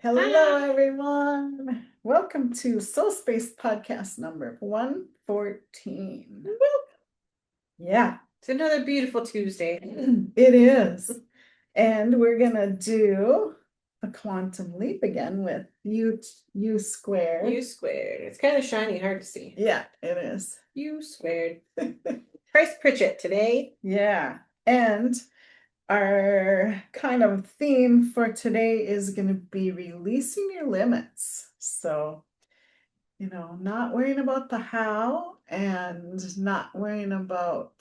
Hello, everyone. Welcome to SoulSpace Podcast number 114. Yeah, It's another beautiful Tuesday. it is. And we're going to do a quantum leap again with U squared. U squared. It's kind of shiny, hard to see. Yeah, it is. U squared. Price Pritchett today. Yeah. And our kind of theme for today is going to be releasing your limits. So, not worrying about the how and not worrying about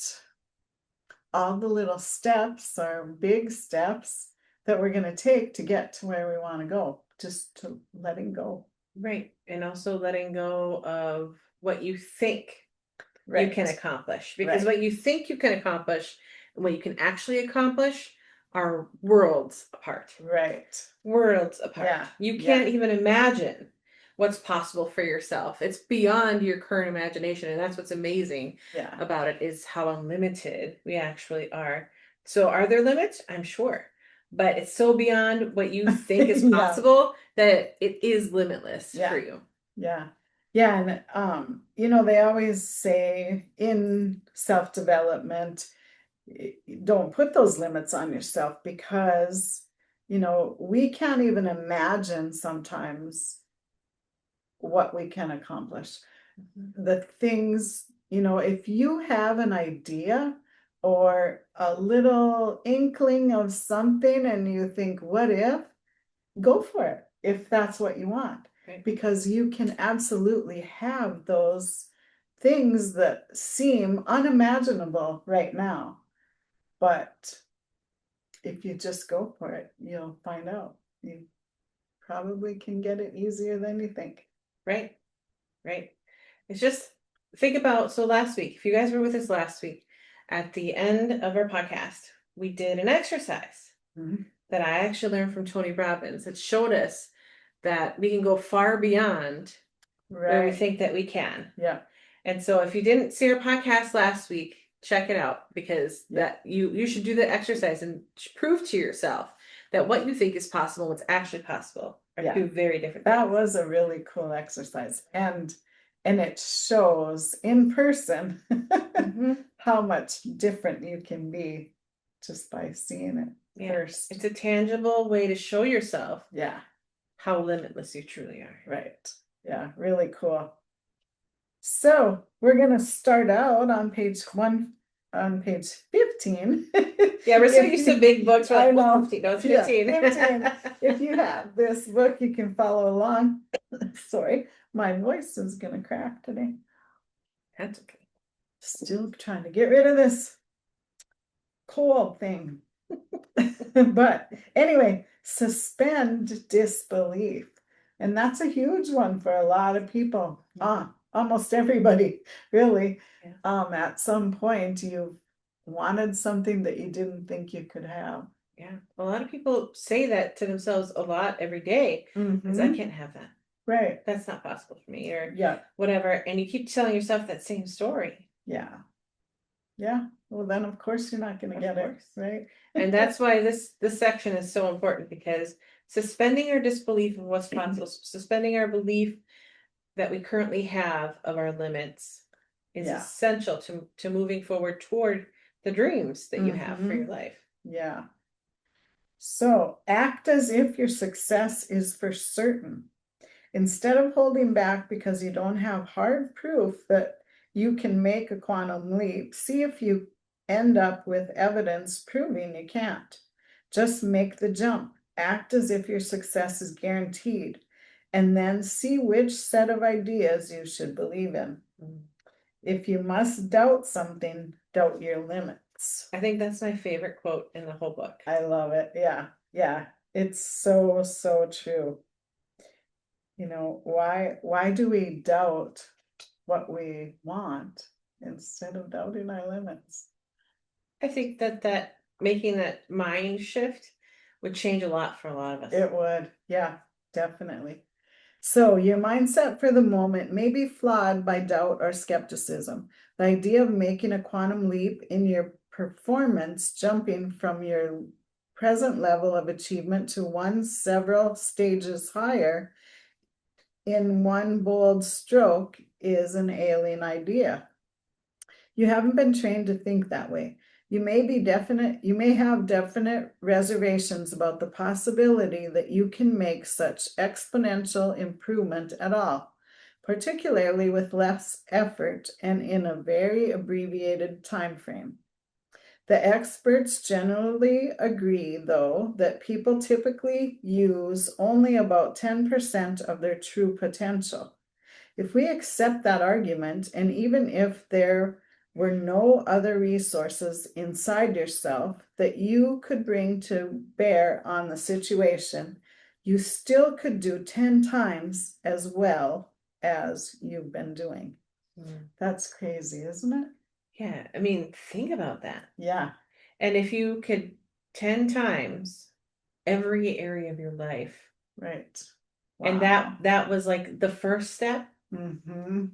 all the little steps or big steps that we're going to take to get to where we want to go, just to letting go. Right. And also letting go of what you think you can accomplish. Because what you think you can accomplish and what you can actually accomplish are worlds apart. Right. Worlds apart. Yeah. You can't even imagine what's possible for yourself. It's beyond your current imagination. And that's what's amazing about it, is how unlimited we actually are. So are there limits? I'm sure. But it's so beyond what you think is possible that it is limitless for you. Yeah. Yeah. And, they always say in self-development, don't put those limits on yourself because, we can't even imagine sometimes what we can accomplish. The things, if you have an idea or a little inkling of something and you think, what if, go for it if that's what you want. Right. Because you can absolutely have those things that seem unimaginable right now. But if you just go for it, you'll find out. You probably can get it easier than you think. Right. Right. It's just, think about, so last week, if you guys were with us last week, at the end of our podcast, we did an exercise that I actually learned from Tony Robbins. It showed us that we can go far beyond where we think that we can. Yeah. And so if you didn't see our podcast last week, check it out, because that you should do the exercise and prove to yourself that what you think is possible, what's actually possible, are two very different things. That was a really cool exercise. And it shows in person how much different you can be just by seeing it first. It's a tangible way to show yourself how limitless you truly are. Right. Yeah, really cool. So we're going to start out on page 15. Yeah, we're so used to big books. I know. 15. No, it's 15. 15. If you have this book, you can follow along. Sorry, my voice is going to crack today. That's okay. Still trying to get rid of this cold thing. But anyway, suspend disbelief. And that's a huge one for a lot of people. Almost everybody, really. At some point, you wanted something that you didn't think you could have. Yeah. A lot of people say that to themselves a lot every day. Because I can't have that. Right. That's not possible for me, or whatever. And you keep telling yourself that same story. Yeah. Yeah. Well, then of course you're not going to get it, right? And that's why this section is so important, because suspending our disbelief of what's possible, suspending our belief that we currently have of our limits is essential to moving forward toward the dreams that you have for your life. Yeah. So act as if your success is for certain. Instead of holding back because you don't have hard proof that you can make a quantum leap, see if you end up with evidence proving you can't. Just make the jump. Act as if your success is guaranteed, and then see which set of ideas you should believe in. If you must doubt something, doubt your limits. I think that's my favorite quote in the whole book. I love it. Yeah. Yeah. It's so, so true. Why do we doubt what we want instead of doubting our limits? I think that making that mind shift would change a lot for a lot of us. It would. Yeah, definitely. So your mindset for the moment may be flawed by doubt or skepticism. The idea of making a quantum leap in your performance, jumping from your present level of achievement to one several stages higher in one bold stroke is an alien idea. You haven't been trained to think that way. You may have definite reservations about the possibility that you can make such exponential improvement at all, particularly with less effort and in a very abbreviated time frame. The experts generally agree, though, that people typically use only about 10% of their true potential. If we accept that argument, and even if there were no other resources inside yourself that you could bring to bear on the situation, you still could do 10 times as well as you've been doing. That's crazy, isn't it? Yeah, I mean, think about that. Yeah. And if you could 10 times every area of your life. Right. Wow. And that was like the first step. Mm-hmm.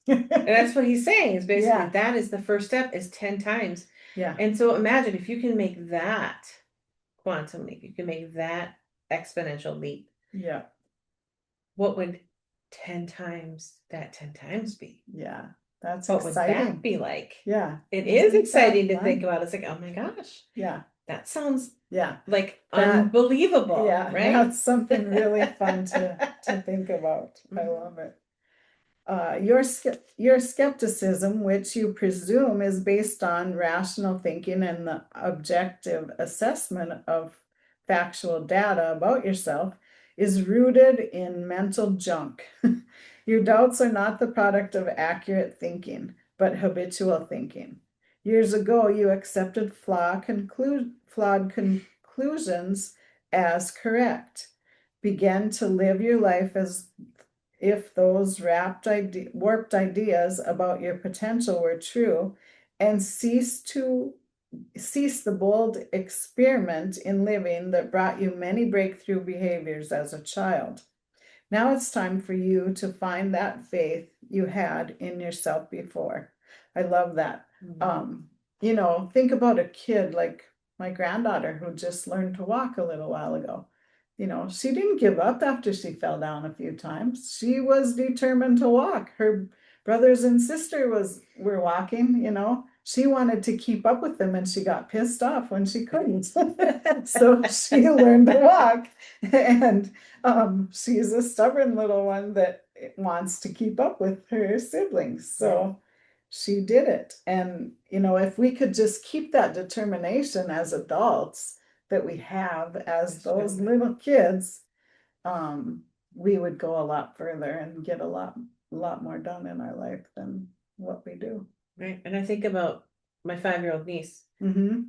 And that's what he's saying is basically that is the first step is 10 times. Yeah. And so imagine if you can make that quantum leap, you can make that exponential leap. Yeah. What would 10 times be? Yeah. That's what exciting. Would that be like? Yeah. It is exciting to think about. It's like, oh my gosh. Yeah. That sounds like unbelievable. Yeah. Right. That's something really fun to think about. I love it. Your skepticism, which you presume is based on rational thinking and the objective assessment of factual data about yourself, is rooted in mental junk. Your doubts are not the product of accurate thinking, but habitual thinking. Years ago, you accepted flawed conclusions as correct. Began to live your life as if those warped ideas about your potential were true, and cease the bold experiment in living that brought you many breakthrough behaviors as a child. Now it's time for you to find that faith you had in yourself before. I love that. Mm-hmm. Think about a kid like my granddaughter who just learned to walk a little while ago. She didn't give up after she fell down a few times. She was determined to walk. Her brothers and sister were walking, She wanted to keep up with them and she got pissed off when she couldn't. So she learned to walk. And she's a stubborn little one that wants to keep up with her siblings. So she did it. And, if we could just keep that determination as adults that we have as those little kids, we would go a lot further and get a lot more done in our life than what we do. Right. And I think about my 5-year-old niece. Mm-hmm.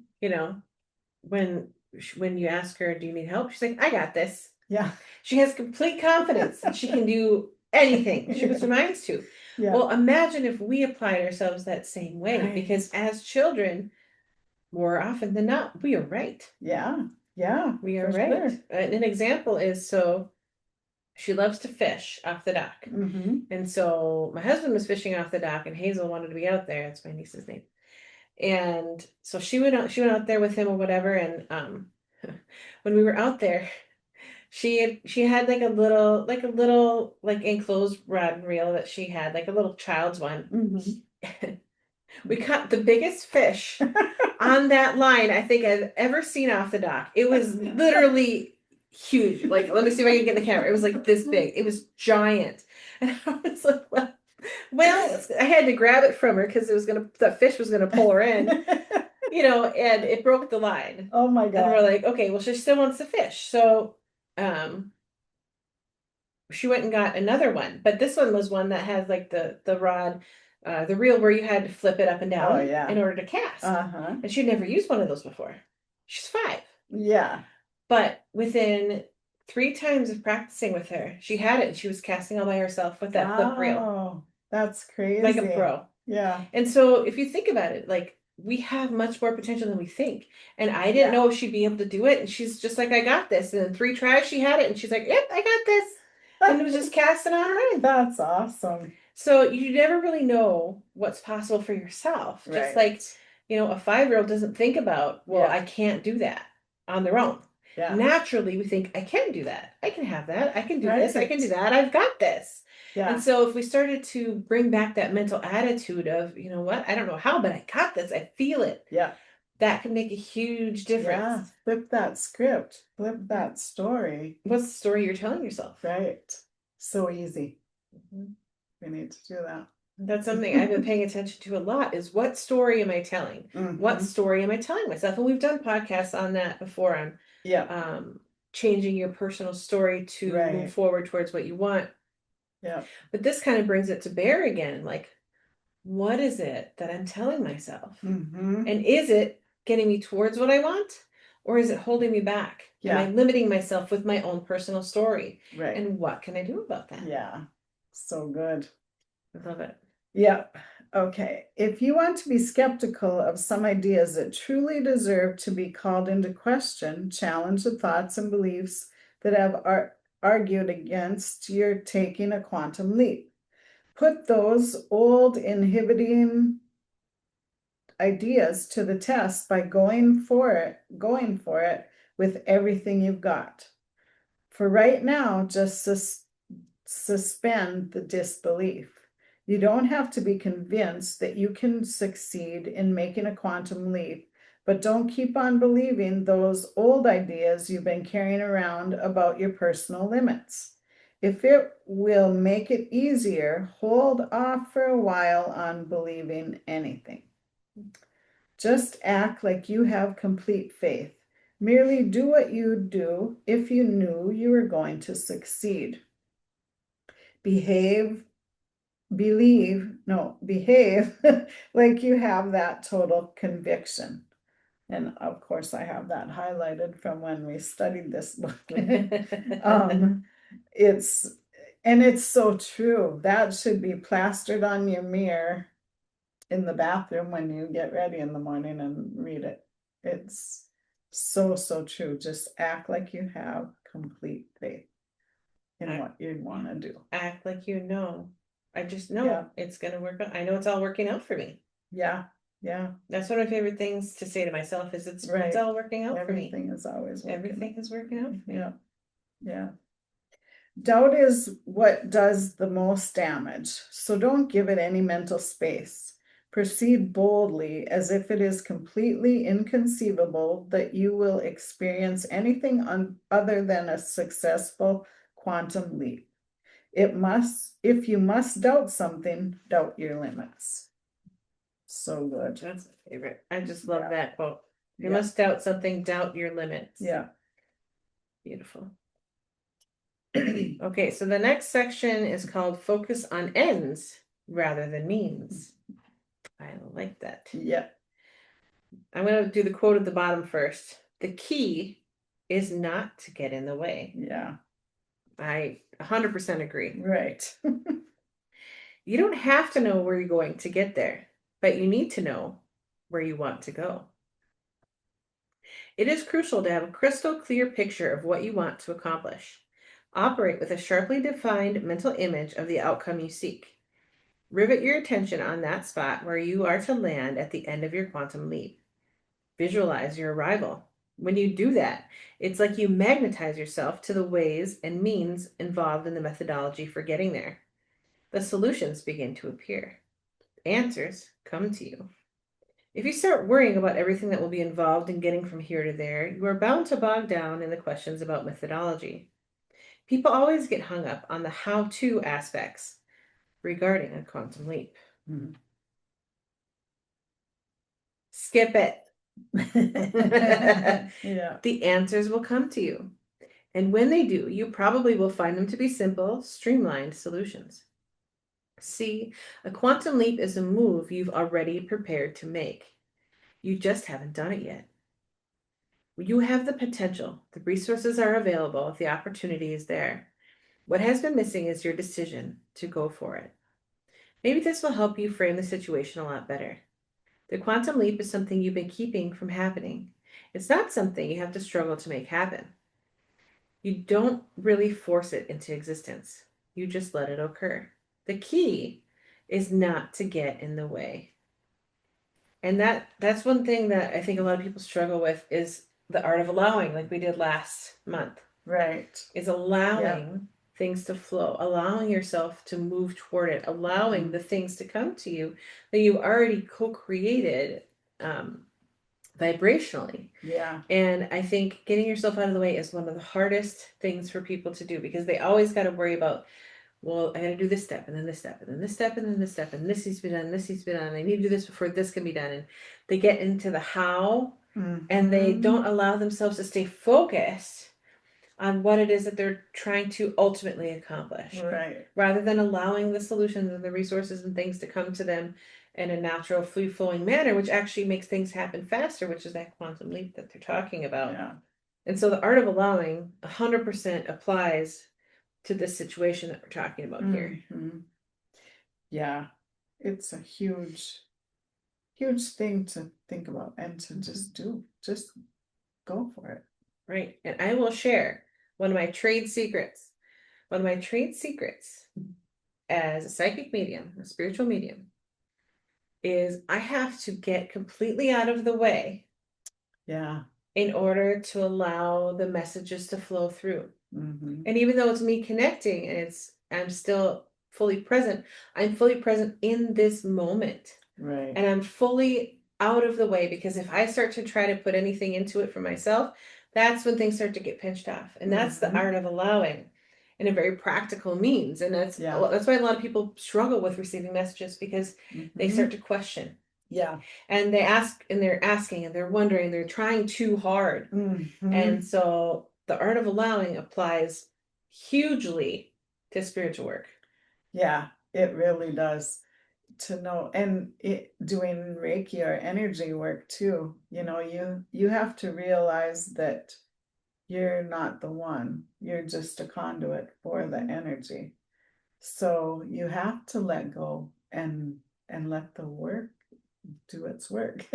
When you ask her, do you need help? She's like, I got this. Yeah. She has complete confidence that she can do anything she puts her minds to. Yeah. Well, imagine if we applied ourselves that same way, right. Because as children, more often than not, we are right. Yeah. Yeah. We are right. Sure. An example is, so she loves to fish off the dock. Mm-hmm. And so my husband was fishing off the dock and Hazel wanted to be out there. That's my niece's name. And so she went out there with him or whatever. And when we were out there, she had like a little enclosed rod and reel that she had, like a little child's one. Mm-hmm. We caught the biggest fish on that line I think I've ever seen off the dock. It was literally huge. Like, let me see if I can get the camera. It was like this big. It was giant. And I was like, well, I had to grab it from her because that fish was gonna pull her in, and it broke the line. Oh my God. And we're like, okay, well, she still wants the fish. So she went and got another one, but this one was one that has like the rod, the reel where you had to flip it up and down in order to cast. Uh-huh. And she'd never used one of those before. She's 5. Yeah. But within 3 times of practicing with her, she had it and she was casting all by herself with that flip reel. Oh, that's crazy. Like a pro. Yeah. And so if you think about it, like, we have much more potential than we think. And I didn't know if she'd be able to do it. And she's just like, I got this. And in 3 tries, she had it. And she's like, yep, I got this. And it was just casting on her in. That's awesome. So you never really know what's possible for yourself. Right. Just like, a 5-year-old doesn't think about, well, I can't do that. on their own. Yeah. Naturally, we think, I can do that. I can have that. I can do this. I can do Right. that. I've got this. Yeah. And so if we started to bring back that mental attitude of, you know what, I don't know how, but I got this. I feel it. Yeah. That can make a huge difference. Yeah. Flip that script. Flip that story. What's the story you're telling yourself? Right. So easy. We need to do that. That's something I've been paying attention to a lot is what story am I telling? What story am I telling myself? And we've done podcasts on that before on changing your personal story to move forward towards what you want. Yeah. But this kind of brings it to bear again. Like, what is it that I'm telling myself? And is it getting me towards what I want? Or is it holding me back? Am I limiting myself with my own personal story? Right. And what can I do about that? Yeah. So good. I love it. Yep. Okay. If you want to be skeptical of some ideas that truly deserve to be called into question, challenge the thoughts and beliefs that have argued against your taking a quantum leap. Put those old inhibiting ideas to the test by going for it with everything you've got. For right now, just suspend the disbelief. You don't have to be convinced that you can succeed in making a quantum leap, but don't keep on believing those old ideas you've been carrying around about your personal limits. If it will make it easier, hold off for a while on believing anything. Just act like you have complete faith. Merely do what you'd do if you knew you were going to succeed. Behave like you have that total conviction. And of course, I have that highlighted from when we studied this book. It's so true. That should be plastered on your mirror in the bathroom when you get ready in the morning and read it. It's so, so true. Just act like you have complete faith in what you want to do. Act like you know. I just know it's going to work out. I know it's all working out for me. Yeah. Yeah. That's one of my favorite things to say to myself is it's all working out for me. Everything is always working. Everything is working out for me. Yeah. Yeah. Doubt is what does the most damage, so don't give it any mental space. Proceed boldly as if it is completely inconceivable that you will experience anything other than a successful quantum leap. If you must doubt something, doubt your limits. So good. That's my favorite. I just love that quote. You must doubt something, doubt your limits. Yeah. Beautiful. Okay, so the next section is called Focus on Ends Rather Than Means. I like that. Yeah. I'm going to do the quote at the bottom first. The key is not to get in the way. Yeah. I 100% agree. Right. You don't have to know where you're going to get there, but you need to know where you want to go. It is crucial to have a crystal clear picture of what you want to accomplish. Operate with a sharply defined mental image of the outcome you seek. Rivet your attention on that spot where you are to land at the end of your quantum leap. Visualize your arrival. When you do that, it's like you magnetize yourself to the ways and means involved in the methodology for getting there. The solutions begin to appear. Answers come to you. If you start worrying about everything that will be involved in getting from here to there, you are bound to bog down in the questions about methodology. People always get hung up on the how-to aspects regarding a quantum leap. Mm-hmm. Skip it. Yeah. The answers will come to you. And when they do, you probably will find them to be simple, streamlined solutions. See, a quantum leap is a move you've already prepared to make. You just haven't done it yet. You have the potential. The resources are available. The opportunity is there. What has been missing is your decision to go for it. Maybe this will help you frame the situation a lot better. The quantum leap is something you've been keeping from happening. It's not something you have to struggle to make happen. You don't really force it into existence. You just let it occur. The key is not to get in the way. And that's one thing that I think a lot of people struggle with is the art of allowing, like we did last month. Right. Is allowing things to flow, allowing yourself to move toward it, allowing the things to come to you that you already co-created vibrationally. Yeah. And I think getting yourself out of the way is one of the hardest things for people to do, because they always got to worry about, well, I got to do this step and then this step and then this step and then this step and this needs to be done, this needs to be done. I need to do this before this can be done. And they get into the how and they don't allow themselves to stay focused on what it is that they're trying to ultimately accomplish. Right. Rather than allowing the solutions and the resources and things to come to them in a natural, free-flowing manner, which actually makes things happen faster, which is that quantum leap that they're talking about. Yeah. And so the art of allowing 100% applies to this situation that we're talking about here. Yeah. It's a huge, huge thing to think about and to just go for it. Right. And I will share one of my trade secrets. One of my trade secrets as a psychic medium, a spiritual medium, is I have to get completely out of the way. Yeah. In order to allow the messages to flow through. And even though it's me connecting and I'm still fully present, I'm fully present in this moment. Right. And I'm fully out of the way, because if I start to try to put anything into it for myself, that's when things start to get pinched off. And that's the art of allowing in a very practical means. And that's why a lot of people struggle with receiving messages, because they start to question. Yeah. And they're asking and they're wondering, they're trying too hard. And so the art of allowing applies hugely to spiritual work. Yeah, it really does. To know, and doing Reiki or energy work too, you have to realize that you're not the one, you're just a conduit for the energy. So you have to let go and let the work do its work.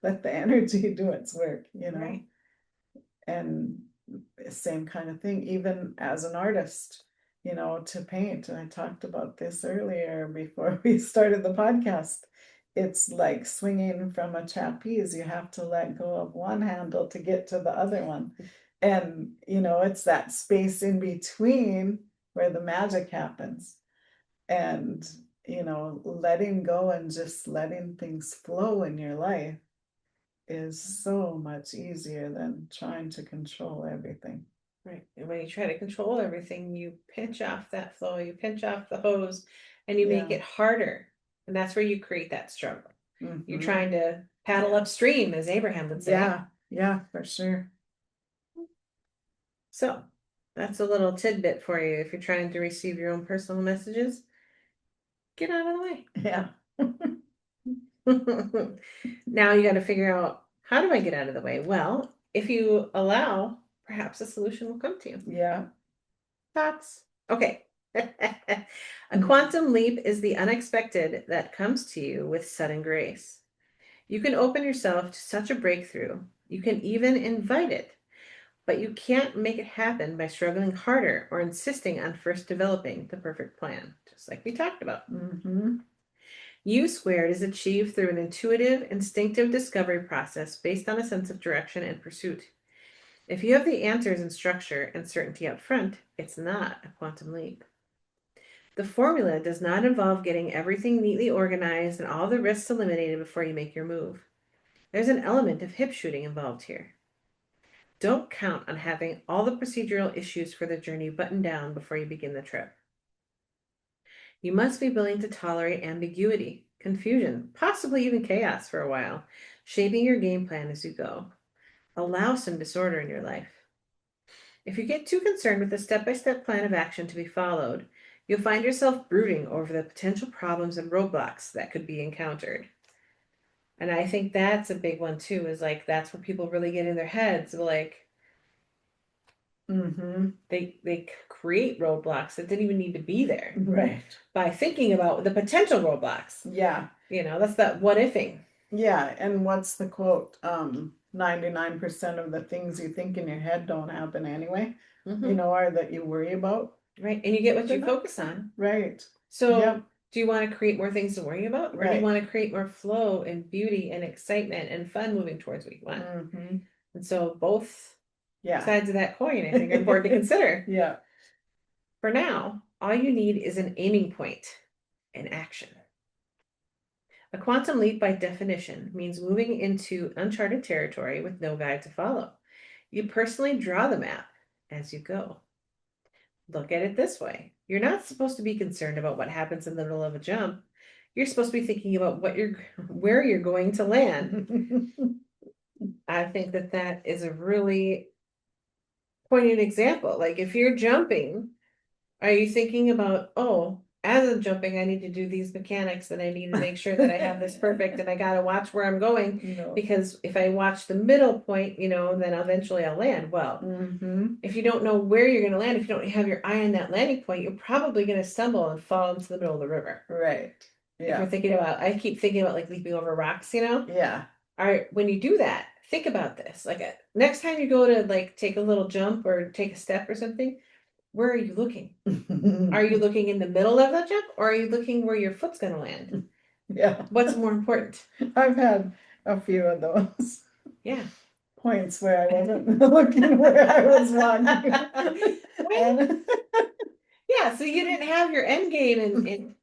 Let the energy do its work, Right. And same kind of thing, even as an artist, to paint. And I talked about this earlier before we started the podcast. It's like swinging from a trapeze. You have to let go of one handle to get to the other one. And, it's that space in between where the magic happens. And, letting go and just letting things flow in your life is so much easier than trying to control everything. Right. And when you try to control everything, you pinch off that flow, you pinch off the hose, and you make it harder. And that's where you create that struggle. You're trying to paddle upstream, as Abraham would say. Yeah, for sure. So that's a little tidbit for you. If you're trying to receive your own personal messages, get out of the way. Yeah. Now you got to figure out, how do I get out of the way? Well, if you allow, perhaps a solution will come to you. Yeah. Thoughts? Okay. A quantum leap is the unexpected that comes to you with sudden grace. You can open yourself to such a breakthrough. You can even invite it, but you can't make it happen by struggling harder or insisting on first developing the perfect plan, just like we talked about. U squared is achieved through an intuitive, instinctive discovery process based on a sense of direction and pursuit. If you have the answers and structure and certainty up front, it's not a quantum leap. The formula does not involve getting everything neatly organized and all the risks eliminated before you make your move. There's an element of hip shooting involved here. Don't count on having all the procedural issues for the journey buttoned down before you begin the trip. You must be willing to tolerate ambiguity, confusion, possibly even chaos for a while, shaping your game plan as you go. Allow some disorder in your life. If you get too concerned with the step-by-step plan of action to be followed, you'll find yourself brooding over the potential problems and roadblocks that could be encountered. And I think that's a big one too, is like, that's where people really get in their heads, like, they create roadblocks that didn't even need to be there. Right. By thinking about the potential roadblocks. Yeah. That's that what ifing. Yeah. And what's the quote? 99% of the things you think in your head don't happen anyway, or that you worry about. Right. And you get what you focus on. Right. So do you want to create more things to worry about? Or Right. do you want to create more flow and beauty and excitement and fun moving towards what you want? And so both Yeah. sides of that coin, I think, are important to consider. Yeah. For now, all you need is an aiming point and action. A quantum leap, by definition, means moving into uncharted territory with no guide to follow. You personally draw the map as you go. Look at it this way. You're not supposed to be concerned about what happens in the middle of a jump. You're supposed to be thinking about where you're going to land. I think that is a really poignant example. Like if you're jumping, are you thinking about, oh, as I'm jumping, I need to do these mechanics and I need to make sure that I have this perfect and I got to watch where I'm going because if I watch the middle point, then eventually I'll land. Well, if you don't know where you're going to land, if you don't have your eye on that landing point, you're probably going to stumble and fall into the middle of the river. Right. Yeah. I keep thinking about like leaping over rocks, Yeah. All right. When you do that, think about this. Like next time you go to like take a little jump or take a step or something, where are you looking? Are you looking in the middle of the jump or are you looking where your foot's going to land? Yeah. What's more important? I've had a few of those. Yeah. Points where I wasn't looking where I was walking. Yeah, so you didn't have your end game in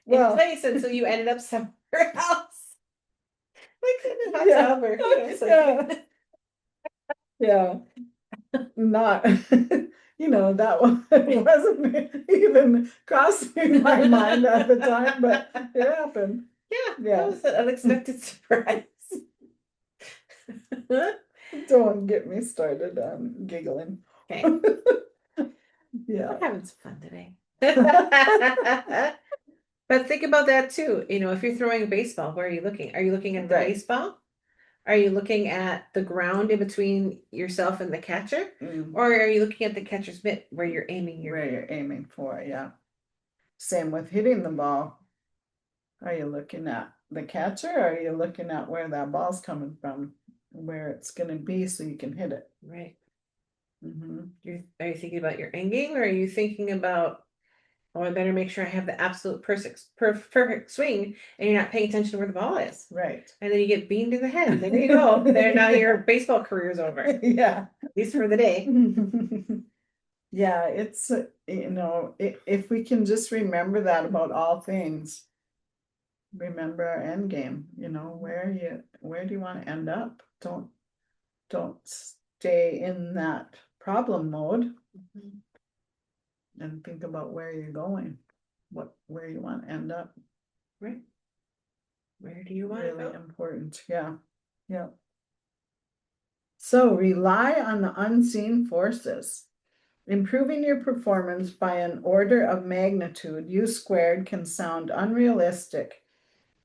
place until you ended up somewhere else. Like that's over. Yeah. Not that one wasn't even crossing my mind at the time, but it happened. Yeah. That was an unexpected surprise. Don't get me started on giggling. Okay. Yeah. We're having some fun today. But think about that too. If you're throwing a baseball, where are you looking? Are you looking at the baseball? Are you looking at the ground in between yourself and the catcher? Or are you looking at the catcher's mitt where you're aiming where you're aiming for, yeah. Same with hitting the ball. Are you looking at the catcher or are you looking at where that ball's coming from, where it's going to be so you can hit it? Right. Are you thinking about your end game or are you thinking about, oh, I better make sure I have the absolute perfect swing and you're not paying attention to where the ball is. Right. And then you get beamed in the head. There you go. Now your baseball career is over. Yeah. At least for the day. Yeah, it's, if we can just remember that about all things, remember our end game, where do you want to end up? Don't stay in that problem mode and think about where you're going, where you want to end up. Right. Where do you want to go? Really important. Yeah. Yeah. So rely on the unseen forces. Improving your performance by an order of magnitude, U squared, can sound unrealistic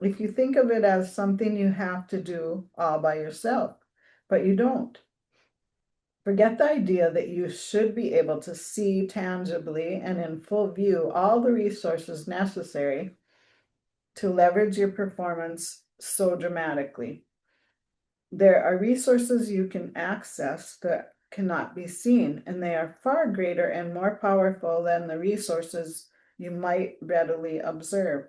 if you think of it as something you have to do all by yourself, but you don't. Forget the idea that you should be able to see tangibly and in full view all the resources necessary to leverage your performance so dramatically. There are resources you can access that cannot be seen, and they are far greater and more powerful than the resources you might readily observe.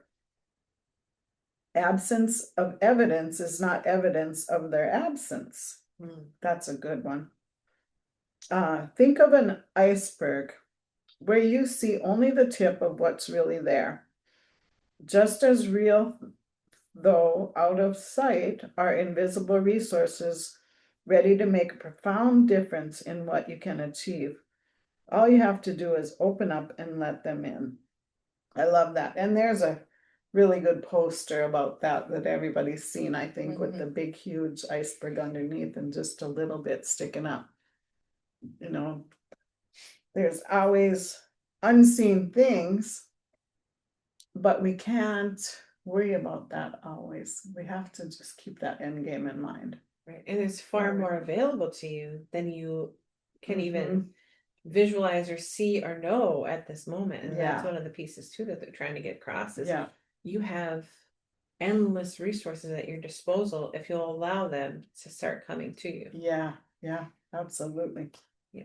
Absence of evidence is not evidence of their absence. That's a good one. Think of an iceberg where you see only the tip of what's really there. Just as real, though out of sight, are invisible resources ready to make a profound difference in what you can achieve. All you have to do is open up and let them in. I love that. And there's a really good poster about that everybody's seen, I think, with the big, huge iceberg underneath and just a little bit sticking up. There's always unseen things, but we can't worry about that always. We have to just keep that end game in mind. Right. And it's far more available to you than you can even visualize or see or know at this moment. And that's one of the pieces too that they're trying to get across is you have endless resources at your disposal if you'll allow them to start coming to you. Yeah, absolutely. Yeah.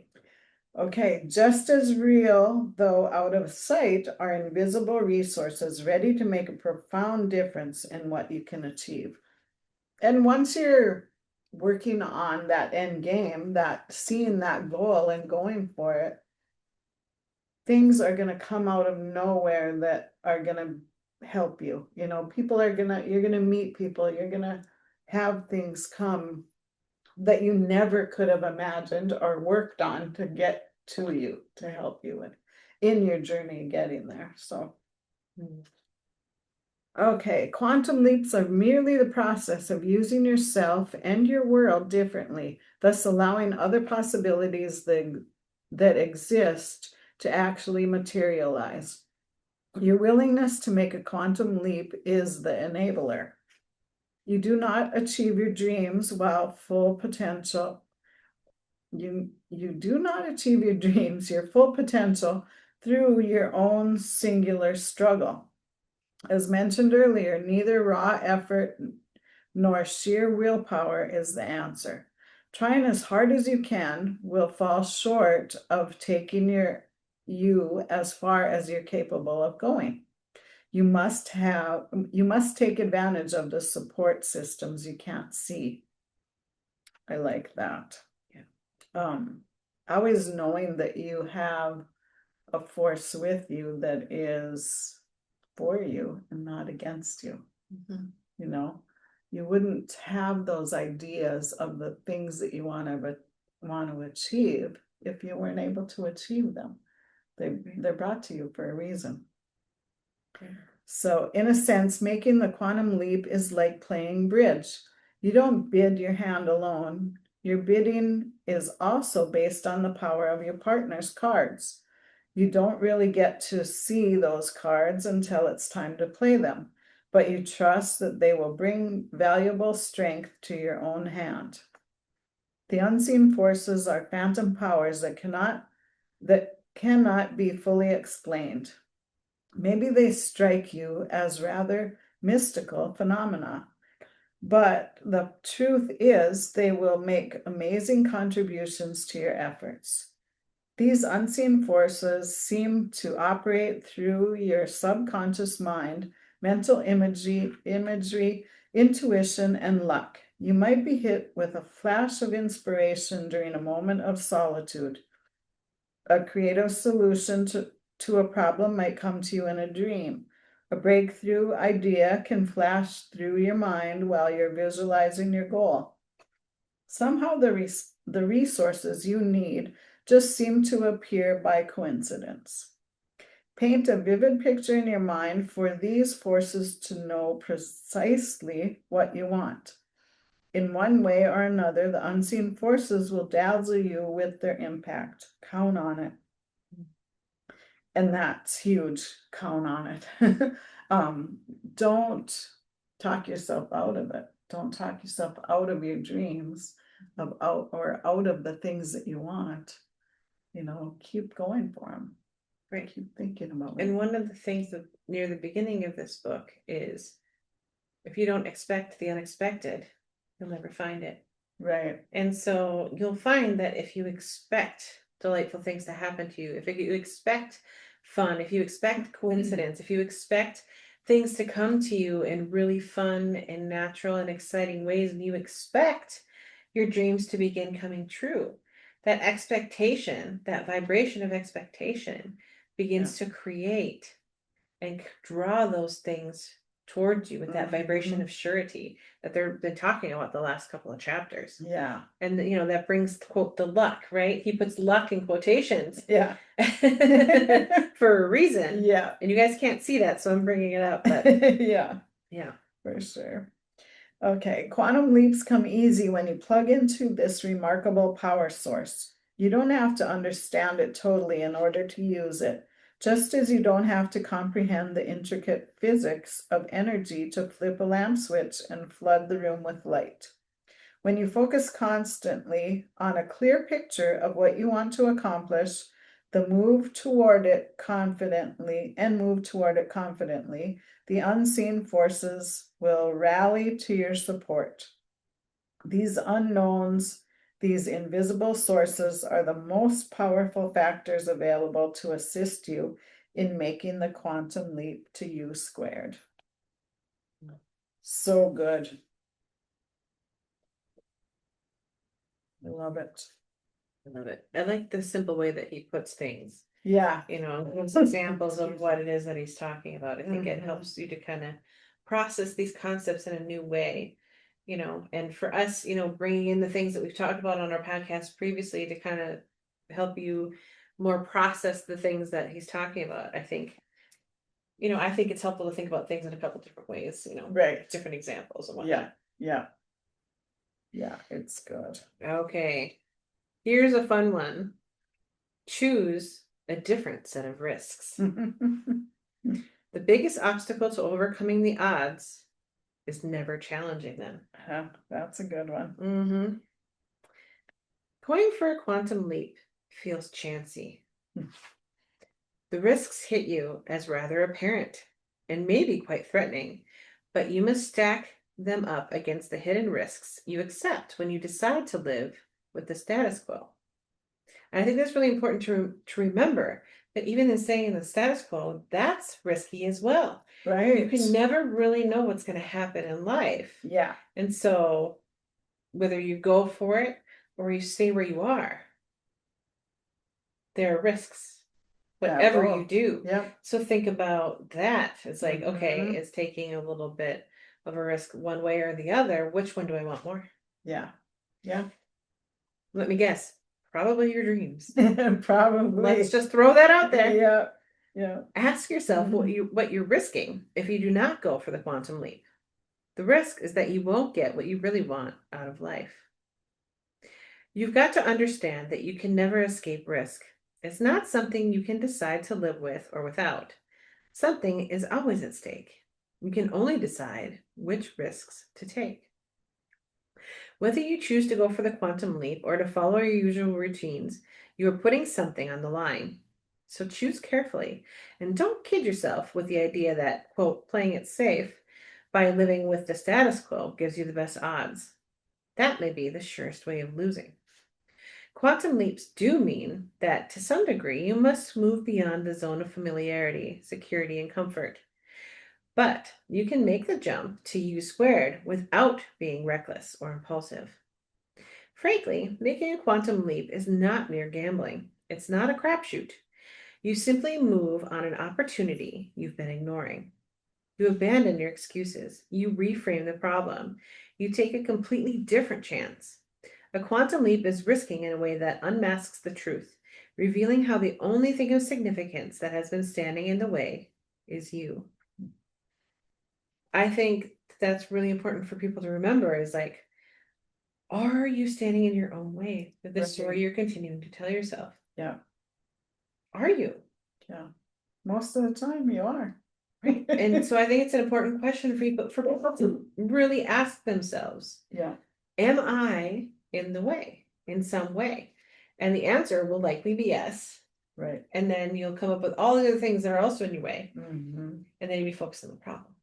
Okay, just as real, though out of sight, are invisible resources ready to make a profound difference in what you can achieve. And once you're working on that end game, that seeing that goal and going for it, things are going to come out of nowhere that are going to help you. You know, you're going to meet people, you're going to have things come that you never could have imagined or worked on to get to you, to help you in your journey getting there. So, okay, quantum leaps are merely the process of using yourself and your world differently, thus allowing other possibilities that exist to actually materialize. Your willingness to make a quantum leap is the enabler. You do not achieve your dreams while full potential. You do not achieve your dreams, your full potential, through your own singular struggle. As mentioned earlier, neither raw effort nor sheer willpower is the answer. Trying as hard as you can will fall short of taking you as far as you're capable of going. You must take advantage of the support systems you can't see. I like that. Yeah. Always knowing that you have a force with you that is for you and not against you. Mm-hmm. You know, you wouldn't have those ideas of the things that you want to achieve if you weren't able to achieve them. They're brought to you for a reason. Okay. So in a sense, making the quantum leap is like playing bridge. You don't bid your hand alone. Your bidding is also based on the power of your partner's cards. You don't really get to see those cards until it's time to play them, but you trust that they will bring valuable strength to your own hand. The unseen forces are phantom powers that cannot be fully explained. Maybe they strike you as rather mystical phenomena, but the truth is they will make amazing contributions to your efforts. These unseen forces seem to operate through your subconscious mind, mental imagery, intuition, and luck. You might be hit with a flash of inspiration during a moment of solitude. A creative solution to a problem might come to you in a dream. A breakthrough idea can flash through your mind while you're visualizing your goal. Somehow the resources you need just seem to appear by coincidence. Paint a vivid picture in your mind for these forces to know precisely what you want. In one way or another, the unseen forces will dazzle you with their impact. Count on it. And that's huge. Count on it. Don't talk yourself out of it. Don't talk yourself out of your dreams, out of the things that you want. You know, keep going for them. Right. Keep thinking about it. And one of the things that near the beginning of this book is, if you don't expect the unexpected, you'll never find it. Right. And so you'll find that if you expect delightful things to happen to you, if you expect fun, if you expect coincidence, if you expect things to come to you in really fun and natural and exciting ways, and you expect your dreams to begin coming true, that expectation, that vibration of expectation begins to create and draw those things towards you with that vibration of surety that they've been talking about the last couple of chapters. Yeah. And you know, that brings, quote, the luck, right? He puts luck in quotations. Yeah. For a reason. Yeah. And you guys can't see that, so I'm bringing it up. But yeah. Yeah. For sure. Okay, quantum leaps come easy when you plug into this remarkable power source. You don't have to understand it totally in order to use it, just as you don't have to comprehend the intricate physics of energy to flip a lamp switch and flood the room with light. When you focus constantly on a clear picture of what you want to accomplish, move toward it confidently, the unseen forces will rally to your support. These unknowns, these invisible sources, are the most powerful factors available to assist you in making the quantum leap to U squared. So good. I love it. I love it. I like the simple way that he puts things. Yeah. Those examples of what it is that he's talking about. I think it helps you to kind of process these concepts in a new way, and for us, bringing in the things that we've talked about on our podcast previously to kind of help you more process the things that he's talking about. I think it's helpful to think about things in a couple different ways, right. Different examples and whatnot. Yeah, it's good. Okay. Here's a fun one. Choose a different set of risks. The biggest obstacle to overcoming the odds is never challenging them. That's a good one. Mm-hmm. Going for a quantum leap feels chancy. The risks hit you as rather apparent and maybe quite threatening, but you must stack them up against the hidden risks you accept when you decide to live with the status quo. And I think that's really important to remember that even in staying in the status quo, that's risky as well. Right. You can never really know what's going to happen in life. Yeah. And so whether you go for it or you stay where you are, there are risks, whatever you do. Yeah. So think about that. It's like, okay, it's taking a little bit of a risk one way or the other. Which one do I want more? Yeah. Yeah. Let me guess. Probably your dreams. Probably. Let's just throw that out there. Yeah. Yeah. Ask yourself what you're risking if you do not go for the quantum leap. The risk is that you won't get what you really want out of life. You've got to understand that you can never escape risk. It's not something you can decide to live with or without. Something is always at stake. You can only decide which risks to take. Whether you choose to go for the quantum leap or to follow your usual routines, you are putting something on the line. So choose carefully and don't kid yourself with the idea that, quote, playing it safe by living with the status quo gives you the best odds. That may be the surest way of losing. Quantum leaps do mean that, to some degree, you must move beyond the zone of familiarity, security, and comfort. But you can make the jump to U squared without being reckless or impulsive. Frankly, making a quantum leap is not mere gambling. It's not a crapshoot. You simply move on an opportunity you've been ignoring. You abandon your excuses. You reframe the problem. You take a completely different chance. A quantum leap is risking in a way that unmasks the truth, revealing how the only thing of significance that has been standing in the way is you. I think that's really important for people to remember is like, are you standing in your own way with the story you're continuing to tell yourself? Yeah. Are you? Yeah. Most of the time you are. Right. And so I think it's an important question for people to really ask themselves. Yeah. Am I in the way in some way? And the answer will likely be yes. Right. And then you'll come up with all the other things that are also in your way. And then you'll be focused on the problem.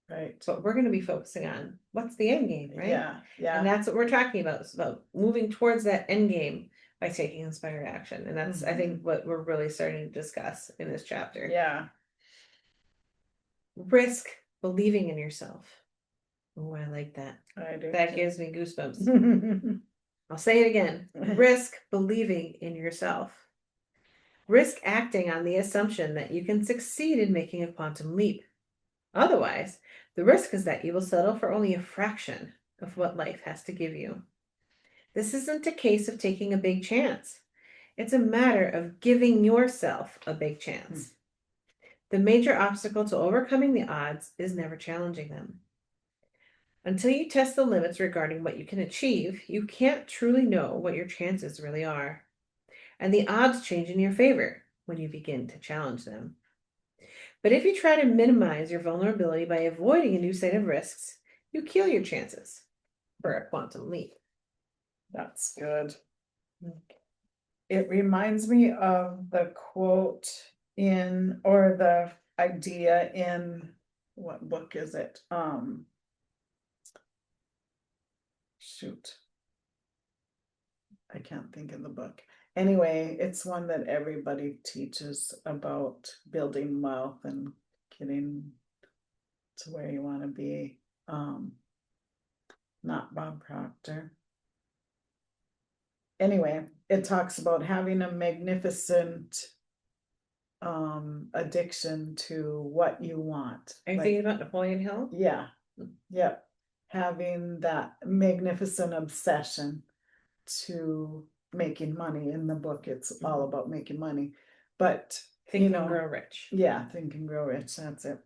Right. But we're going to be focusing on what's the end game, right? Yeah. Yeah. And that's what we're talking about. It's about moving towards that end game by taking inspired action. And that's, I think, what we're really starting to discuss in this chapter. Yeah. Risk believing in yourself. Oh, I like that. I do. That gives me goosebumps. I'll say it again. Risk believing in yourself. Risk acting on the assumption that you can succeed in making a quantum leap. Otherwise, the risk is that you will settle for only a fraction of what life has to give you. This isn't a case of taking a big chance. It's a matter of giving yourself a big chance. The major obstacle to overcoming the odds is never challenging them. Until you test the limits regarding what you can achieve, you can't truly know what your chances really are. And the odds change in your favor when you begin to challenge them. But if you try to minimize your vulnerability by avoiding a new set of risks, you kill your chances for a quantum leap. That's good. It reminds me of the quote or the idea in, what book is it? Shoot. I can't think of the book. Anyway, it's one that everybody teaches about building wealth and getting to where you want to be. Not Bob Proctor. anyway, it talks about having a magnificent addiction to what you want. Are you thinking about Napoleon Hill? Yeah. Yep. Having that magnificent obsession to making money. In the book, it's all about making money. But Think and Grow Rich. Yeah, Think and Grow Rich. That's it.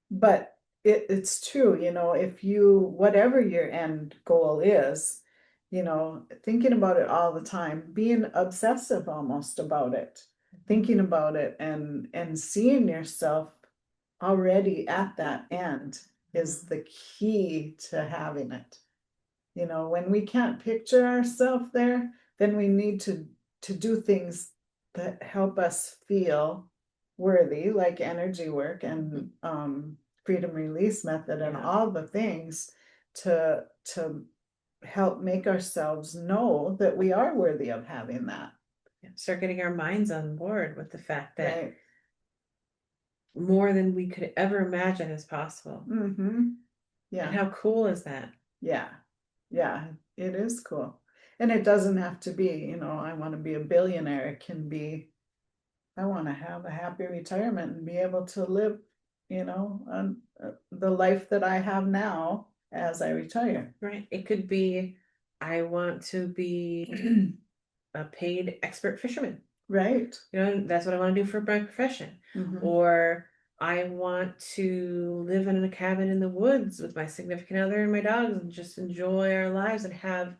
But it's true, if you, whatever your end goal is, thinking about it all the time, being obsessive almost about it, thinking about it and seeing yourself already at that end is the key to having it. When we can't picture ourselves there, then we need to do things that help us feel worthy, like energy work and freedom release method and all the things to help make ourselves know that we are worthy of having that. Start getting our minds on board with the fact that more than we could ever imagine is possible. Yeah. And how cool is that? Yeah. Yeah, it is cool. And it doesn't have to be, I want to be a billionaire. It can be, I want to have a happy retirement and be able to live, on the life that I have now as I retire. Right. It could be, I want to be a paid expert fisherman. Right. That's what I want to do for my profession. Or I want to live in a cabin in the woods with my significant other and my dogs and just enjoy our lives and have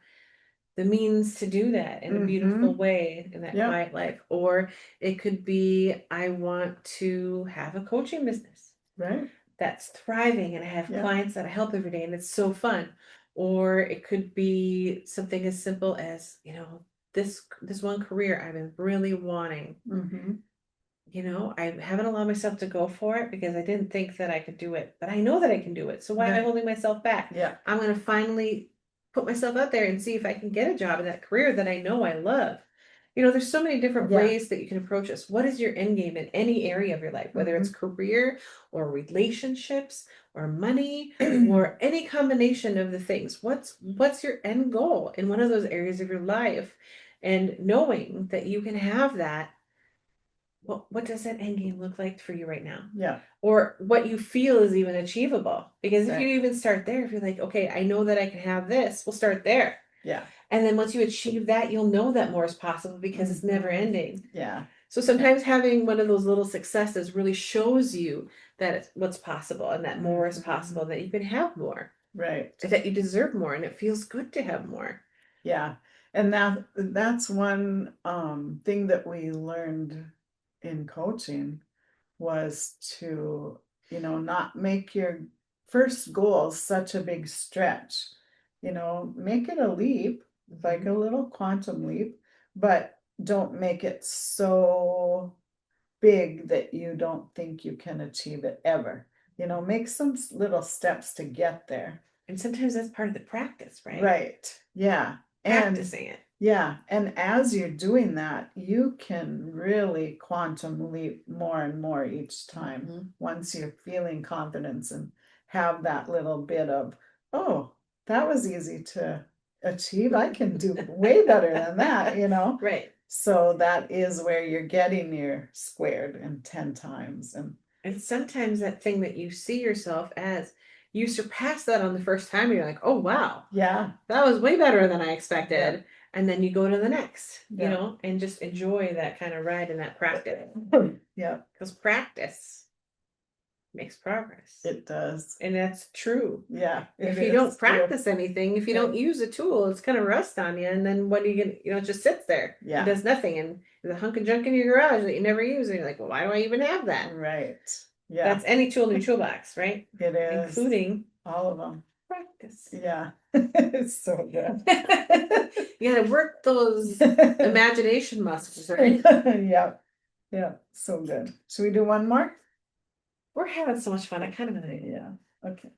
the means to do that in a beautiful way in that quiet life. Or it could be, I want to have a coaching business. Right. That's thriving and I have clients that I help every day and it's so fun. Or it could be something as simple as, this one career I've been really wanting. I haven't allowed myself to go for it because I didn't think that I could do it, but I know that I can do it. So why am I holding myself back? Yeah. I'm going to finally put myself out there and see if I can get a job in that career that I know I love. There's so many different ways that you can approach this. What is your end game in any area of your life, whether it's career or relationships or money or any combination of the things? What's your end goal in one of those areas of your life? And knowing that you can have that, well, what does that end game look like for you right now? Yeah. Or what you feel is even achievable. Because if you even start there, if you're like, okay, I know that I can have this, we'll start there. Yeah. And then once you achieve that, you'll know that more is possible because it's never ending. Yeah. So sometimes having one of those little successes really shows you that it's what's possible and that more is possible, that you can have more. Right. That you deserve more and it feels good to have more. Yeah. And that's one thing that we learned in coaching was to, not make your first goal such a big stretch. Make it a leap, like a little quantum leap, but don't make it so big that you don't think you can achieve it ever. Make some little steps to get there. And sometimes that's part of the practice, right? Right. Yeah. Practicing it. Yeah. And as you're doing that, you can really quantum leap more and more each time once you're feeling confidence and have that little bit of, oh, that was easy to achieve. I can do way better than that, Right. So that is where you're getting your squared and 10 times. And sometimes that thing that you see yourself as, you surpass that on the first time, and you're like, oh, wow. Yeah. That was way better than I expected. Yeah. And then you go to the next, and just enjoy that kind of ride and that practice. Yeah. Because practice makes progress. It does. And that's true. Yeah. If you don't practice anything, if you don't use a tool, it's going to rust on you. And then what are you going to, it just sits there. Yeah. It does nothing. And there's a hunk of junk in your garage that you never use. And you're like, well, why do I even have that? Right. Yeah. That's any tool in your toolbox, right? It is. Including all of them. Practice. Yeah. It's so good. You gotta work those imagination muscles, right? Yeah. Yeah. So good. Should we do one more? We're having so much fun. I kind of yeah. Okay.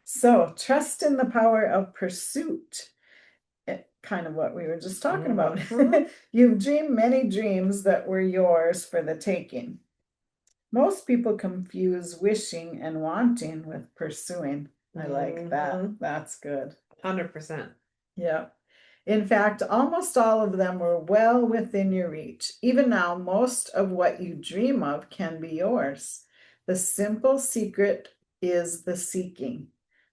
So trust in the power of pursuit. Kind of what we were just talking about. You've dreamed many dreams that were yours for the taking. Most people confuse wishing and wanting with pursuing. I like that. That's good. 100%. Yeah. In fact, almost all of them were well within your reach. Even now, most of what you dream of can be yours. The simple secret is the seeking.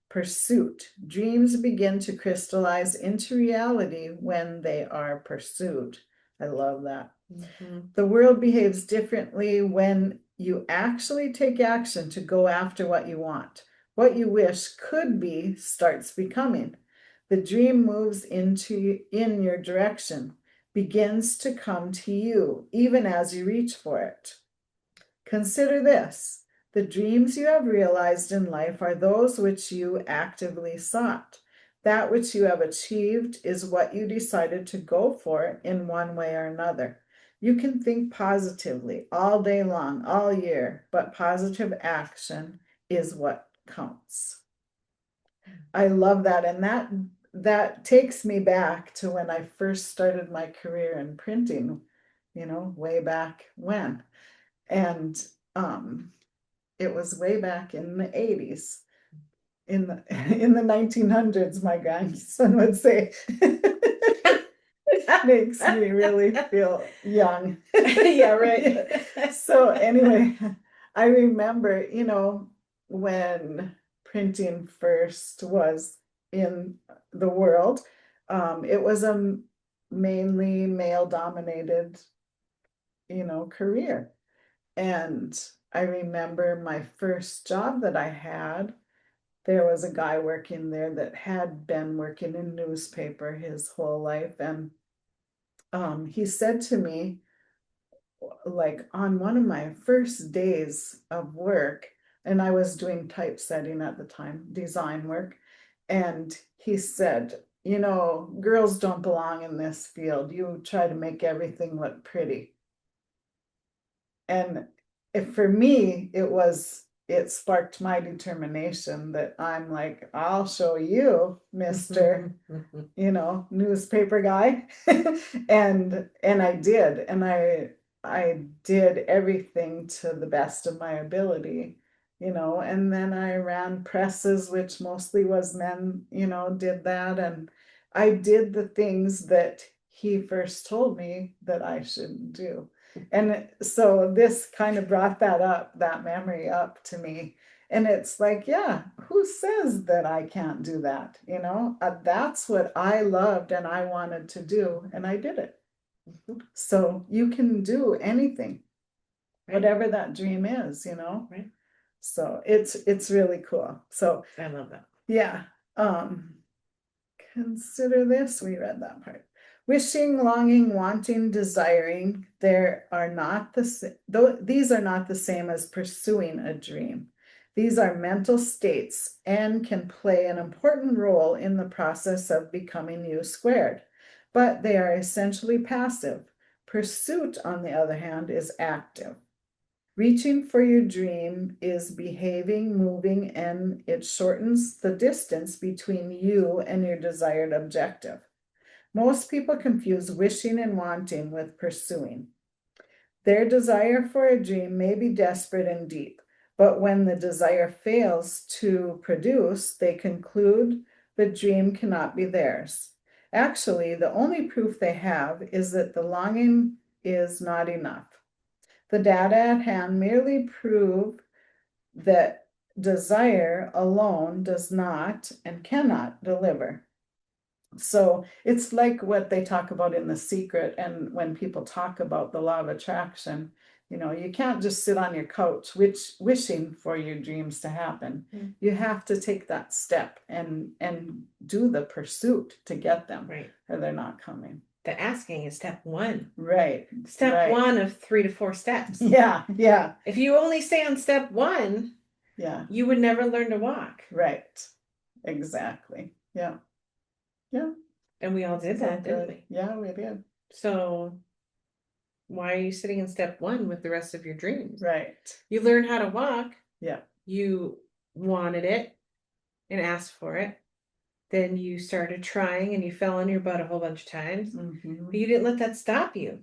Pursuit. Dreams begin to crystallize into reality when they are pursued. I love that. Mm-hmm. The world behaves differently when you actually take action to go after what you want. What you wish could be starts becoming. The dream moves in your direction, begins to come to you, even as you reach for it. Consider this. The dreams you have realized in life are those which you actively sought. That which you have achieved is what you decided to go for in one way or another. You can think positively all day long, all year, but positive action is what counts. I love that. And that takes me back to when I first started my career in printing, way back when. And it was way back in the 80s. In the 1900s, my grandson would say. Makes me really feel young. Yeah, right. So anyway, I remember, when printing first was in the world, it was a mainly male-dominated, career. And I remember my first job that I had, there was a guy working there that had been working in newspaper his whole life. And he said to me, like on one of my first days of work, and I was doing typesetting at the time, design work, and he said, girls don't belong in this field. You try to make everything look pretty. And for me, it sparked my determination that I'm like, I'll show you, Mr. Newspaper guy. and I did. And I did everything to the best of my ability, and then I ran presses, which mostly was men, did that. And I did the things that he first told me that I shouldn't do. And so this kind of brought that memory up to me. And it's like, yeah, who says that I can't do that? That's what I loved and I wanted to do, and I did it. So you can do anything, right, whatever that dream is, Right. So it's really cool. So I love that. Yeah. Consider this. We read that part. Wishing, longing, wanting, desiring, these are not the same as pursuing a dream. These are mental states and can play an important role in the process of becoming U squared, but they are essentially passive. Pursuit, on the other hand, is active. Reaching for your dream is behaving, moving, and it shortens the distance between you and your desired objective. Most people confuse wishing and wanting with pursuing. Their desire for a dream may be desperate and deep, but when the desire fails to produce, they conclude the dream cannot be theirs. Actually, the only proof they have is that the longing is not enough. The data at hand merely prove that desire alone does not and cannot deliver. So it's like what they talk about in The Secret, and when people talk about the law of attraction, you can't just sit on your couch wishing for your dreams to happen. Mm-hmm. You have to take that step and do the pursuit to get them, right, or they're not coming. The asking is step one. Right. Step one of 3 to 4 steps. Yeah. If you only stay on step one, yeah, you would never learn to walk. Right. Exactly. Yeah. And we all did that, didn't we? Yeah, we did. So why are you sitting in step one with the rest of your dreams? Right. You learn how to walk. Yeah. You wanted it and asked for it. Then you started trying and you fell on your butt a whole bunch of times. Mm-hmm. But you didn't let that stop you.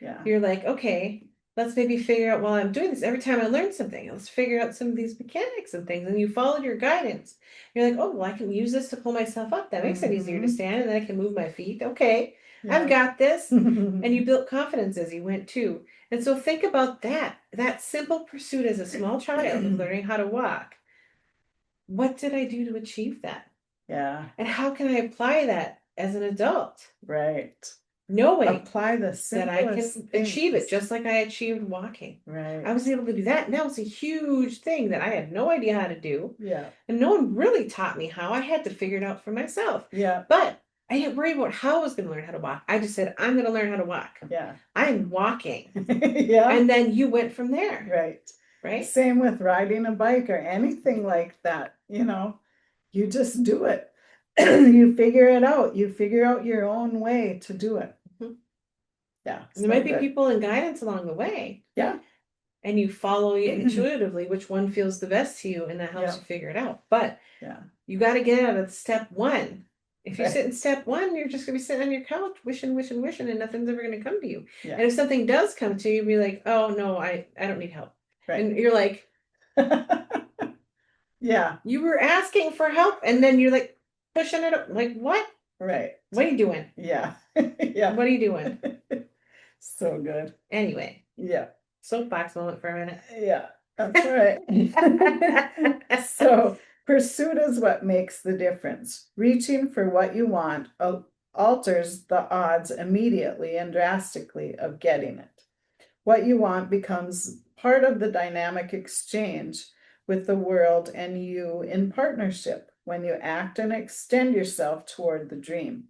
Yeah. You're like, okay, let's maybe figure out while I'm doing this, every time I learn something, let's figure out some of these mechanics and things. And you followed your guidance. You're like, oh, well, I can use this to pull myself up. That makes it easier to stand, and then I can move my feet. Okay, I've got this. And you built confidence as you went too. And so think about that simple pursuit as a small child of learning how to walk. What did I do to achieve that? Yeah. And how can I apply that as an adult? Right. Knowing apply the that I can simplest achieve it things. just like I achieved walking. Right. I was able to do that. Now it's a huge thing that I had no idea how to do. Yeah. And no one really taught me how. I had to figure it out for myself. Yeah. But I didn't worry about how I was going to learn how to walk. I just said, I'm going to learn how to walk. Yeah. I'm walking. Yeah. And then you went from there. Right. Right. Same with riding a bike or anything like that. You know, you just do it. You figure it out. You figure out your own way to do it. Mm-hmm. Yeah. There might be people in guidance along the way. Yeah. And you follow it intuitively, which one feels the best to you, and that helps you figure it out. But you got to get out of step one. If you sit in step one, you're just going to be sitting on your couch wishing, and nothing's ever going to come to you. Yeah. And if something does come to you, be like, oh, no, I don't need help. Right. And you're like, yeah. You were asking for help, and then you're like pushing it up. Like, what? Right. What are you doing? Yeah. Yeah. What are you doing? So good. Anyway. Yeah. Soapbox moment for a minute. Yeah, that's right. So pursuit is what makes the difference. Reaching for what you want alters the odds immediately and drastically of getting it. What you want becomes part of the dynamic exchange with the world and you in partnership when you act and extend yourself toward the dream.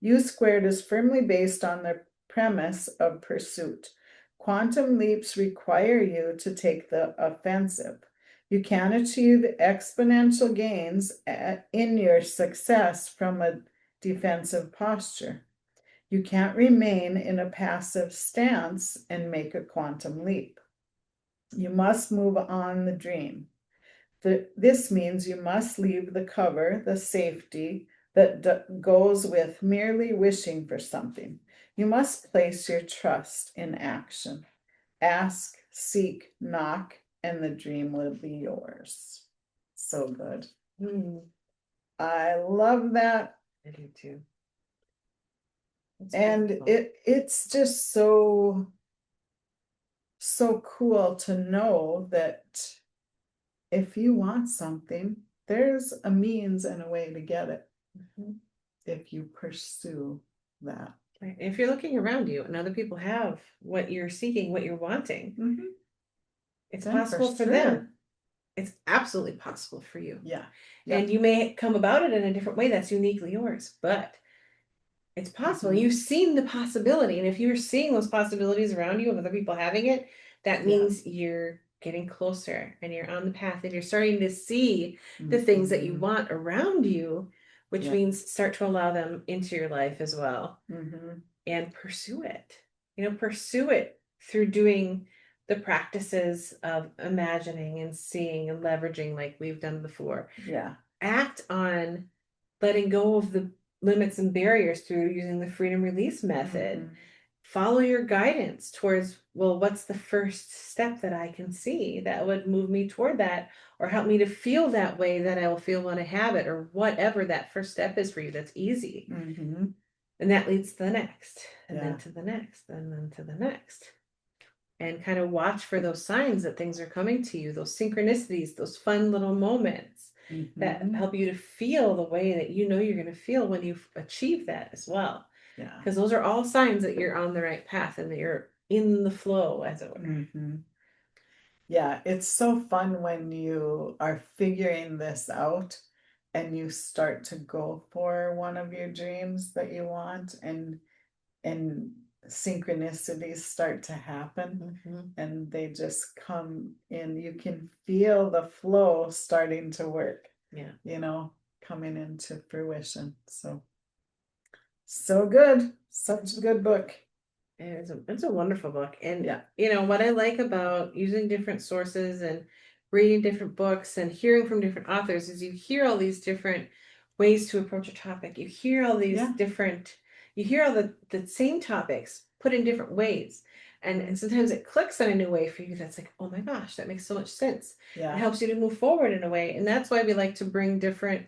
U squared is firmly based on the premise of pursuit. Quantum leaps require you to take the offensive. You can achieve exponential gains in your success from a defensive posture. You can't remain in a passive stance and make a quantum leap. You must move on the dream. This means you must leave the cover, the safety that goes with merely wishing for something. You must place your trust in action. Ask, seek, knock, and the dream will be yours. So good. I love that. I do too. And it's just so cool to know that if you want something, there's a means and a way to get it. If you pursue that. Right. If you're looking around you and other people have what you're seeking, what you're wanting, it's possible for them. It's absolutely possible for you. Yeah. And you may come about it in a different way that's uniquely yours, but it's possible. You've seen the possibility. And if you're seeing those possibilities around you of other people having it, that means you're getting closer and you're on the path and you're starting to see the things that you want around you, which means start to allow them into your life as well and pursue it. Pursue it through doing the practices of imagining and seeing and leveraging like we've done before. Yeah. Act on letting go of the limits and barriers through using the freedom release method. Follow your guidance towards, well, what's the first step that I can see that would move me toward that or help me to feel that way that I will feel when I have it, or whatever that first step is for you that's easy. And that leads to the next, and then to the next, and then to the next. And kind of watch for those signs that things are coming to you, those synchronicities, those fun little moments that help you to feel the way that you know you're going to feel when you've achieved that as well. Yeah. Because those are all signs that you're on the right path and that you're in the flow, as it were. Yeah, it's so fun when you are figuring this out and you start to go for one of your dreams that you want, and synchronicities start to happen and they just come in. You can feel the flow starting to work. Yeah. Coming into fruition. So good. Such a good book. It's a wonderful book. And what I like about using different sources and reading different books and hearing from different authors is you hear all these different ways to approach a topic. You hear all these different, you hear all the same topics put in different ways. And sometimes it clicks in a new way for you. That's like, oh my gosh, that makes so much sense. Yeah. It helps you to move forward in a way. And that's why we like to bring different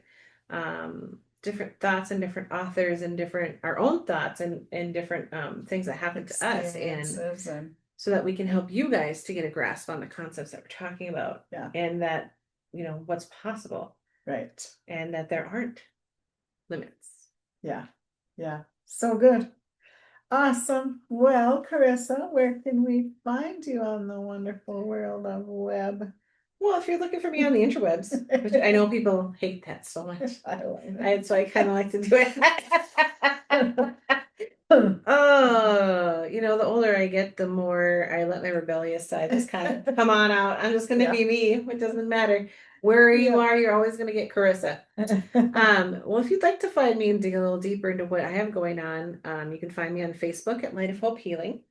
thoughts and different authors and different our own thoughts and different things that happen to us, and so that we can help you guys to get a grasp on the concepts that we're talking about. Yeah. And that, what's possible. Right. And that there aren't limits. Yeah. Yeah. So good. Awesome. Well, Carissa, where can we find you on the wonderful world of web? Well, if you're looking for me on the interwebs, which I know people hate that so much. I love it. So I kind of like to do it. Oh, the older I get, the more I let my rebellious side just kind of come on out. I'm just going to be me. It doesn't matter. Where you are, you're always going to get Carissa. Well, if you'd like to find me and dig a little deeper into what I have going on, you can find me on Facebook at Light of Hope Healing.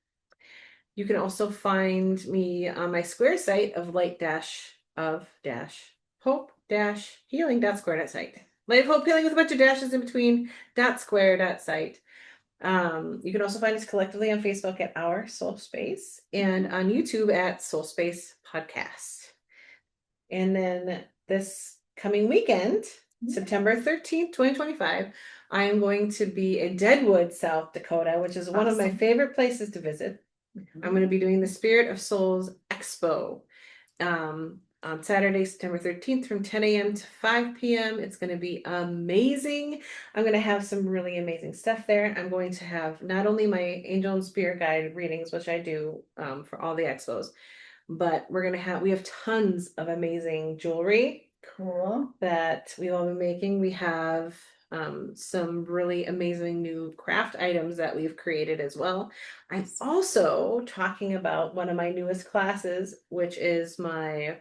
You can also find me on my Square site of light-hope-healing.square.site. Light of Hope Healing with a bunch of dashes in between, .square.site. You can also find us collectively on Facebook at Our Soul Space and on YouTube at SoulSpace Podcast. And then this coming weekend, September 13th, 2025, I am going to be in Deadwood, South Dakota, which is one of my favorite places to visit. I'm going to be doing the Spirit of Souls Expo on Saturday, September 13th from 10 a.m. to 5 p.m. It's going to be amazing. I'm going to have some really amazing stuff there. I'm going to have not only my angel and spirit guide readings, which I do for all the expos, but we have tons of amazing jewelry. Cool. That we will be making. We have some really amazing new craft items that we've created as well. I'm also talking about one of my newest classes, which is my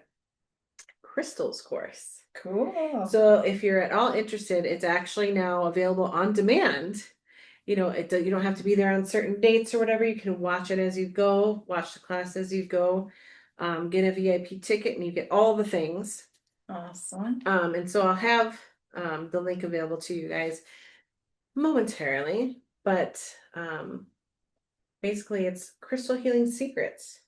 crystals course. Cool. So if you're at all interested, it's actually now available on demand. You don't have to be there on certain dates or whatever. You can watch it as you go, watch the class as you go, get a VIP ticket, and you get all the things. Awesome. And so I'll have the link available to you guys momentarily, but basically it's crystal healing secrets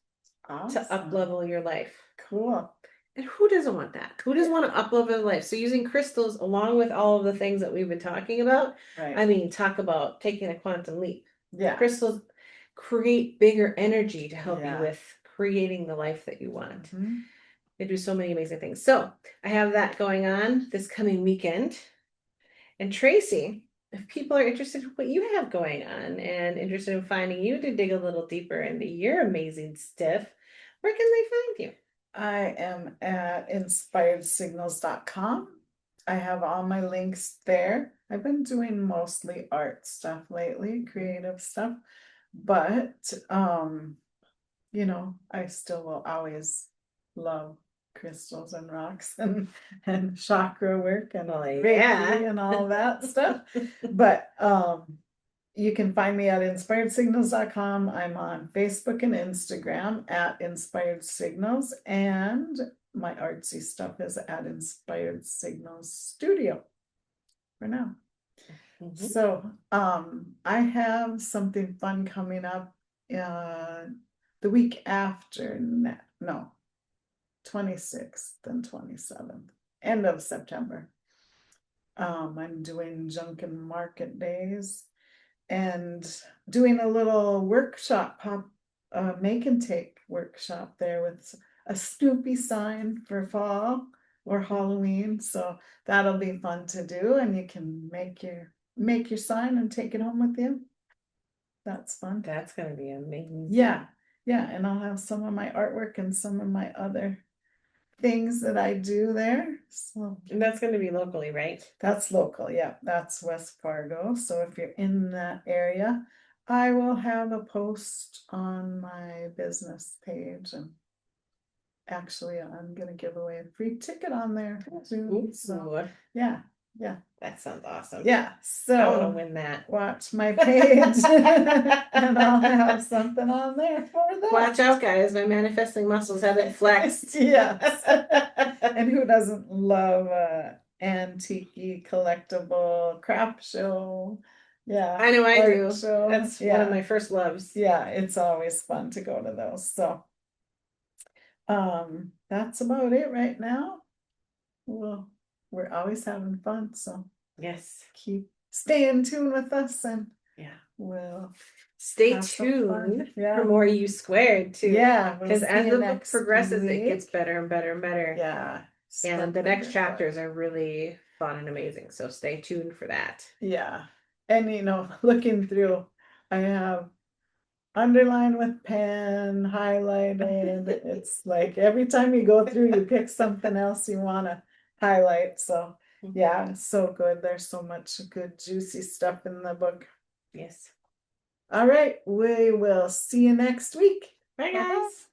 to up-level your life. Cool. And who doesn't want that? Who doesn't want to up-level their life? So using crystals along with all of the things that we've been talking about, right. I mean, talk about taking a quantum leap. Yeah. Crystals create bigger energy to help you with creating the life that you want. Mm-hmm. They do so many amazing things. So I have that going on this coming weekend. And Tracy, if people are interested in what you have going on and interested in finding you to dig a little deeper into your amazing stuff, where can they find you? I am at inspiredsignals.com. I have all my links there. I've been doing mostly art stuff lately, creative stuff, but I still will always love crystals and rocks and chakra work and Reiki and all that stuff. But you can find me at inspiredsignals.com. I'm on Facebook and Instagram at Inspired Signals, and my artsy stuff is at Inspired Signals Studio for now. Mm-hmm. So I have something fun coming up the week after 26th and 27th, end of September. I'm doing Junk and Market Days and doing a little workshop, make and take workshop there with a Snoopy sign for fall or Halloween. So that'll be fun to do, and you can make your sign and take it home with you. That's fun. That's going to be amazing. Yeah. And I'll have some of my artwork and some of my other things that I do there. So and that's going to be locally, right? That's local. Yeah, that's West Fargo. So if you're in that area, I will have a post on my business page, and actually I'm going to give away a free ticket on there too. So yeah. That sounds awesome. Yeah. So I want to win that. Watch my page and I'll have something on there for that. Watch out, guys. My manifesting muscles haven't flexed. Yes. And who doesn't love antique collectible craft show Yeah. I know I Art do. show. That's one of Yeah. my first loves. Yeah, it's always fun to go to those. So that's about it right now. Well, we're always having fun, so Yes. keep stay in tune with us and Yeah. we'll Stay have some fun. tuned Yeah. for more U squared too. Yeah, we'll Because see as you the book next progresses, it week. gets better and better and better. Yeah. And the Spread next good chapters book. are really fun and amazing. So stay tuned for that. Yeah. And looking through, I have underlined with pen, highlighted. It's like every time you go through, you pick something else you want to highlight. So yeah, it's so good. There's so much good, juicy stuff in the book. Yes. All right, we will see you next week. Bye, guys.